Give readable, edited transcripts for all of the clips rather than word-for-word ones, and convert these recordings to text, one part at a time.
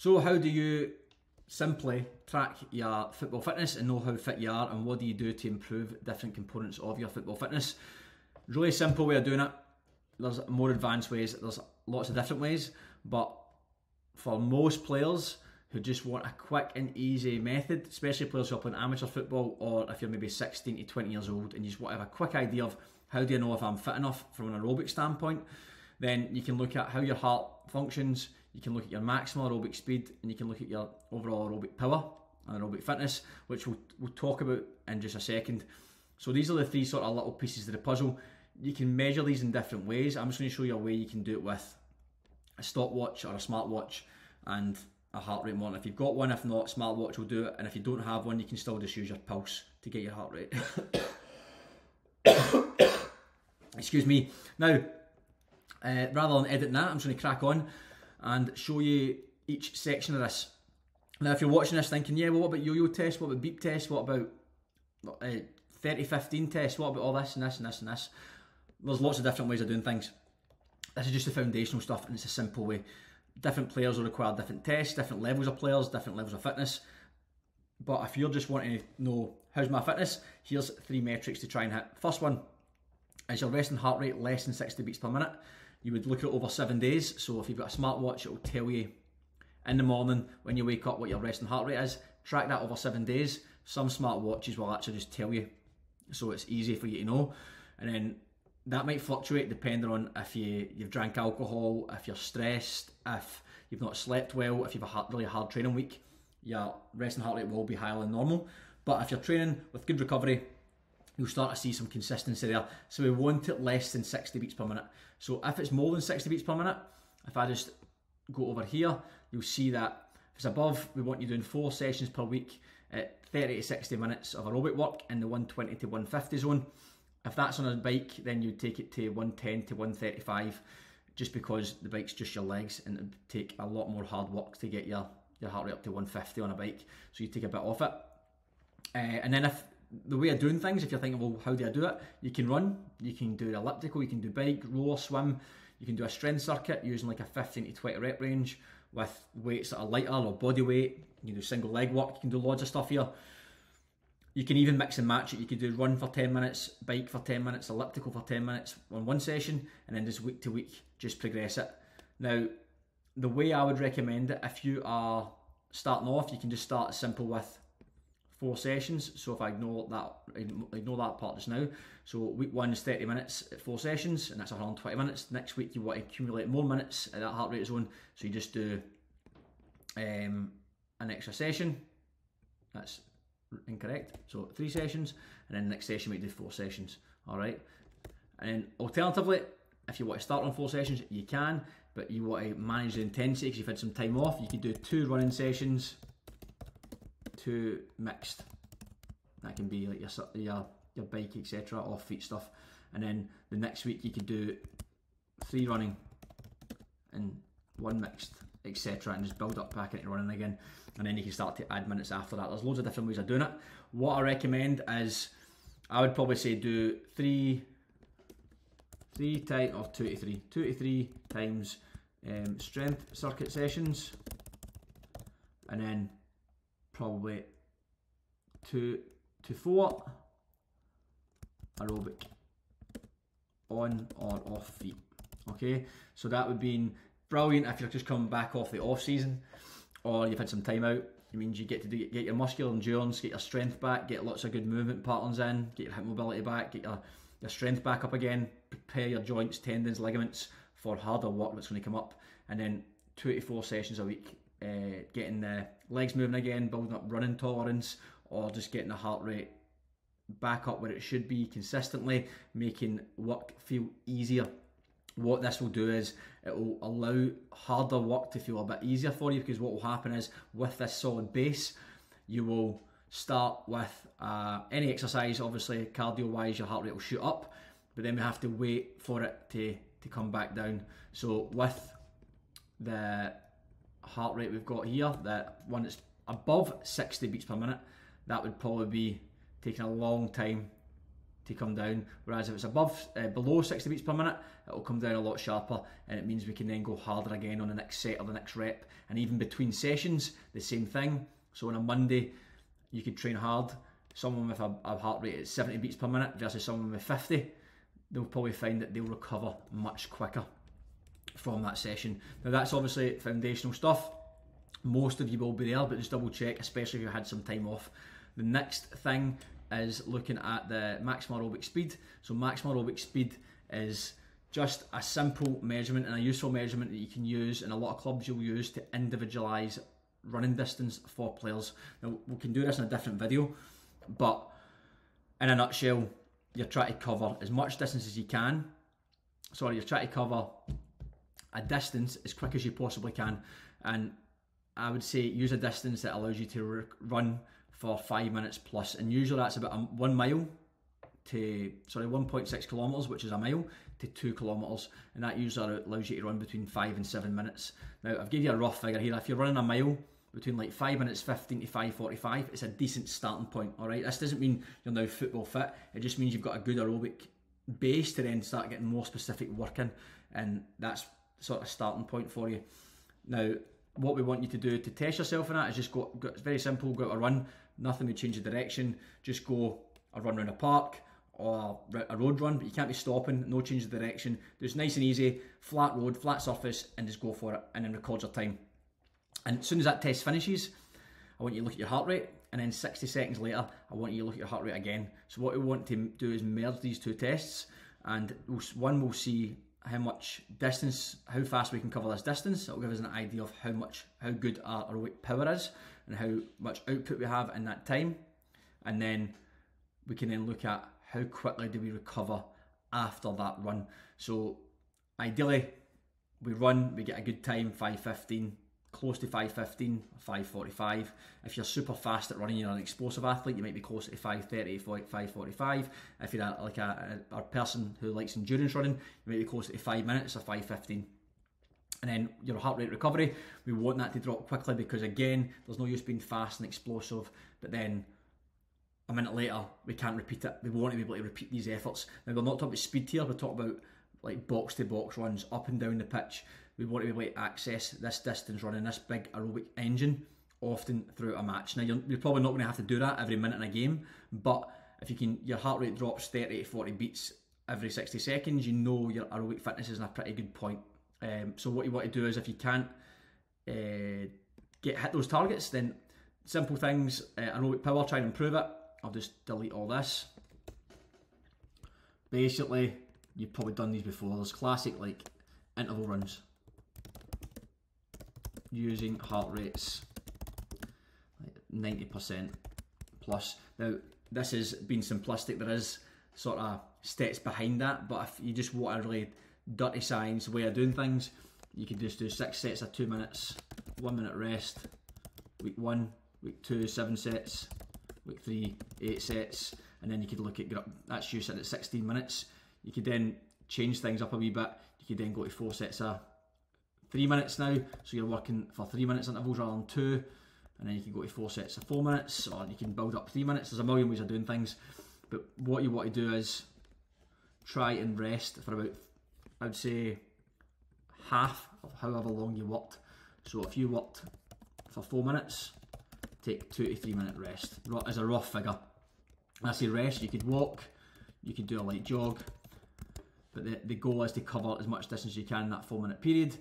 So how do you simply track your football fitness and know how fit you are, and what do you do to improve different components of your football fitness? Really simple way of doing it. There's more advanced ways, there's lots of different ways, but for most players who just want a quick and easy method, especially players who are playing amateur football, or if you're maybe 16 to 20 years old and you just want to have a quick idea of how do you know if I'm fit enough from an aerobic standpoint, then you can look at how your heart functions, you can look at your maximal aerobic speed, and you can look at your overall aerobic power and aerobic fitness, which we'll talk about in just a second. So these are the three sort of little pieces of the puzzle. You can measure these in different ways. I'm just going to show you a way you can do it with a stopwatch or a smartwatch and a heart rate monitor. If you've got one, if not, smartwatch will do it. And if you don't have one, you can still just use your pulse to get your heart rate. Excuse me. Now, rather than editing that, I'm just going to crack on and show you each section of this. Now, if you're watching this thinking, yeah, well, what about yo-yo test? What about beep test? What about 30-15 test? What about all this and this and this and this? There's lots of different ways of doing things. This is just the foundational stuff, and it's a simple way. Different players will require different tests, different levels of players, different levels of fitness. But if you're just wanting to know how's my fitness, here's three metrics to try and hit. First one is your resting heart rate less than 60 beats per minute. You would look at it over 7 days. So if you've got a smartwatch, it will tell you in the morning when you wake up what your resting heart rate is. Track that over 7 days. Some smartwatches will actually just tell you, so it's easy for you to know. And then that might fluctuate depending on if you've drank alcohol, if you're stressed, if you've not slept well, if you've a really hard training week. Your resting heart rate will be higher than normal. But if you're training with good recovery, you'll start to see some consistency there. So we want it less than 60 beats per minute. So if it's more than 60 beats per minute, if I just go over here, you'll see that if it's above, we want you doing 4 sessions per week at 30 to 60 minutes of aerobic work in the 120 to 150 zone. If that's on a bike, then you take it to 110 to 135, just because the bike's just your legs and it would take a lot more hard work to get your heart rate up to 150 on a bike. So you take a bit off it. And then if the way of doing things, if you're thinking, well, how do I do it? You can run, you can do elliptical, you can do bike, rower, swim, you can do a strength circuit using like a 15 to 20 rep range with weights that are lighter or body weight. You can do single leg work, you can do loads of stuff here. You can even mix and match it. You could do run for 10 minutes, bike for 10 minutes, elliptical for 10 minutes on one session, and then just week to week, just progress it. Now, the way I would recommend it, if you are starting off, you can just start simple with 4 sessions. So if I ignore that part just now, so week 1 is 30 minutes at 4 sessions, and that's 120 minutes. Next week you want to accumulate more minutes at that heart rate zone, so you just do an extra session. That's incorrect. So 3 sessions, and then the next session we do 4 sessions. All right. And then alternatively, if you want to start on 4 sessions, you can, but you want to manage the intensity because you've had some time off. You could do 2 running sessions, 2 mixed. That can be like your bike, etc., off feet stuff. And then the next week you could do 3 running and 1 mixed, etc., and just build up back into running again. And then you can start to add minutes after that. There's loads of different ways of doing it. What I recommend is, I would probably say do 2 to 3 times strength circuit sessions, and then probably 2 to 4 aerobic on or off feet. Okay, so that would be brilliant if you're just coming back off the off season, or you've had some time out. It means you get to get your muscular endurance, get your strength back, get lots of good movement patterns in, get your hip mobility back, get your strength back up again, prepare your joints, tendons, ligaments for harder work that's going to come up. And then 2 to 4 sessions a week, getting the legs moving again, building up running tolerance, or just getting the heart rate back up where it should be consistently, making work feel easier. What this will do is it will allow harder work to feel a bit easier for you, because what will happen is, with this solid base, you will start with any exercise. Obviously cardio wise your heart rate will shoot up, but then we have to wait for it to come back down. So with the heart rate we've got here, that one that's above 60 beats per minute, that would probably be taking a long time to come down, whereas if it's below 60 beats per minute, it'll come down a lot sharper, and it means we can then go harder again on the next set or the next rep. And even between sessions, the same thing. So on a Monday, you could train hard. Someone with a heart rate at 70 beats per minute versus someone with 50, they'll probably find that they'll recover much quicker from that session. Now that's obviously foundational stuff. Most of you will be there, but just double check, especially if you had some time off. The next thing is looking at the maximum aerobic speed. So maximum aerobic speed is just a simple measurement and a useful measurement that you can use, and a lot of clubs you'll use to individualise running distance for players. Now we can do this in a different video, but in a nutshell, you're trying to cover as much distance as you can. Sorry, you're trying to cover a distance as quick as you possibly can, and I would say use a distance that allows you to run for 5 minutes plus, and usually that's about 1 mile to 1.6 kilometres, which is a mile, to 2 kilometres, and that usually allows you to run between 5 and 7 minutes. Now I've given you a rough figure here. If you're running a mile between like 5 minutes 15 to 5:45, it's a decent starting point. All right, this doesn't mean you're now football fit. It just means you've got a good aerobic base to then start getting more specific work in, and that's sort of starting point for you. Now what we want you to do to test yourself in that is just go, it's very simple, go out a run. Nothing would change the direction. Just go a run around a park or a road run, but you can't be stopping, no change of direction. Just nice and easy, flat road, flat surface, and just go for it, and then record your time. And as soon as that test finishes, I want you to look at your heart rate, and then 60 seconds later, I want you to look at your heart rate again. So what we want to do is merge these two tests, and one will see how much distance, how fast we can cover this distance. It'll give us an idea of how good our aerobic power is and how much output we have in that time. And then we can then look at how quickly do we recover after that run. So ideally, we run, we get a good time, 5:15, close to 5:15, 5:45. If you're super fast at running, you're an explosive athlete, you might be closer to 5:30, 5:45. If you're a person who likes endurance running, you might be closer to 5 minutes or 5:15. And then your heart rate recovery, we want that to drop quickly, because again, there's no use being fast and explosive, but then a minute later, we can't repeat it. We want to be able to repeat these efforts. Now, we're not talking about speed here, we're talking about like box to box runs up and down the pitch. We want to be able to access this distance running this big aerobic engine often throughout a match. Now you're probably not going to have to do that every minute in a game, but if you can, your heart rate drops 30 to 40 beats every 60 seconds, you know your aerobic fitness is in a pretty good point. So what you want to do is, if you can't hit those targets, then simple things, aerobic power, try and improve it. I'll just delete all this. Basically, you've probably done these before. There's classic like interval runs using heart rates like 90% plus. Now this is being simplistic, there is sort of steps behind that, but if you just want a really dirty science way of doing things, you could just do 6 sets of 2 minutes, 1 minute rest, week 1, week 2, 7 sets, week 3, 8 sets, and then you could look at, that's you set at 16 minutes. You could then change things up a wee bit. You could then go to 4 sets of 3 minutes now, so you're working for 3 minutes intervals rather than 2, and then you can go to 4 sets of 4 minutes, or you can build up 3 minutes. There's a million ways of doing things, but what you want to do is try and rest for about, I would say, half of however long you worked. So if you worked for 4 minutes, take 2 to 3 minute rest as a rough figure. When I say rest, you could walk, you could do a light jog, but the goal is to cover as much distance as you can in that 4 minute period.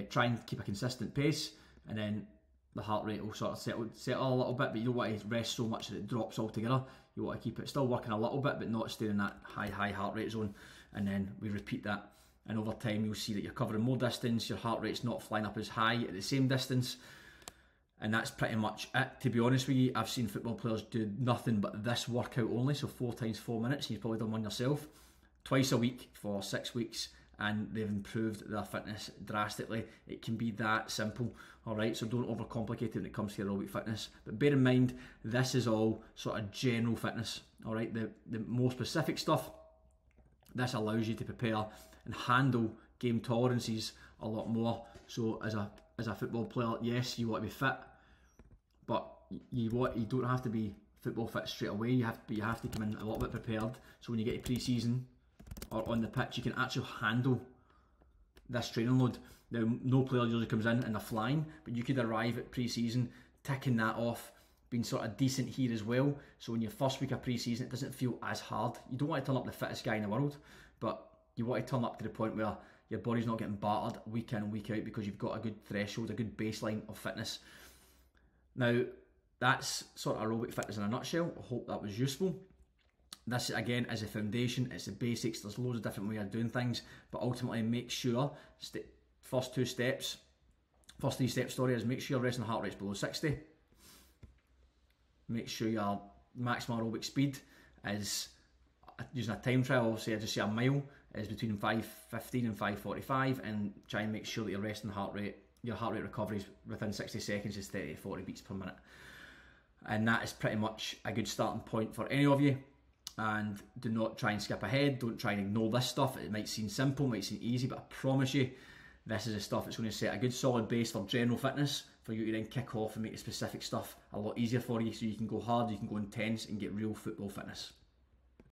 Try and keep a consistent pace, and then the heart rate will sort of settle a little bit, but you don't want to rest so much that it drops altogether. You want to keep it still working a little bit, but not staying in that high heart rate zone, and then we repeat that. And over time, you'll see that you're covering more distance, your heart rate's not flying up as high at the same distance, and that's pretty much it. To be honest with you, I've seen football players do nothing but this workout only, so 4 times 4 minutes, you've probably done one yourself, twice a week for 6 weeks, and they've improved their fitness drastically. It can be that simple, alright? So don't overcomplicate it when it comes to aerobic fitness. But bear in mind, this is all sort of general fitness, alright? The more specific stuff, this allows you to prepare and handle game tolerances a lot more. So as a football player, yes, you want to be fit, but you don't have to be football fit straight away. You have to come in a little bit prepared, so when you get to pre-season or on the pitch, you can actually handle this training load. Now, no player usually comes in and they're flying, but you could arrive at pre-season ticking that off, being sort of decent here as well. So when your first week of pre-season, it doesn't feel as hard. You don't want to turn up the fittest guy in the world, but you want to turn up to the point where your body's not getting battered week in and week out because you've got a good threshold, a good baseline of fitness. Now, that's sort of aerobic fitness in a nutshell. I hope that was useful. This, again, is a foundation. It's the basics. There's loads of different ways of doing things, but ultimately make sure, first three steps, is make sure your resting heart rate's below 60. Make sure your maximum aerobic speed is, using a time trial, obviously I just say a mile, is between 5:15 and 5:45, and try and make sure that your resting heart rate, your heart rate recovery is within 60 seconds is 30 to 40 beats per minute. And that is pretty much a good starting point for any of you. And do not try and skip ahead. Don't try and ignore this stuff. It might seem simple, might seem easy, but I promise you, this is the stuff that's going to set a good solid base for general fitness for you to then kick off and make the specific stuff a lot easier for you, so you can go hard, you can go intense and get real football fitness.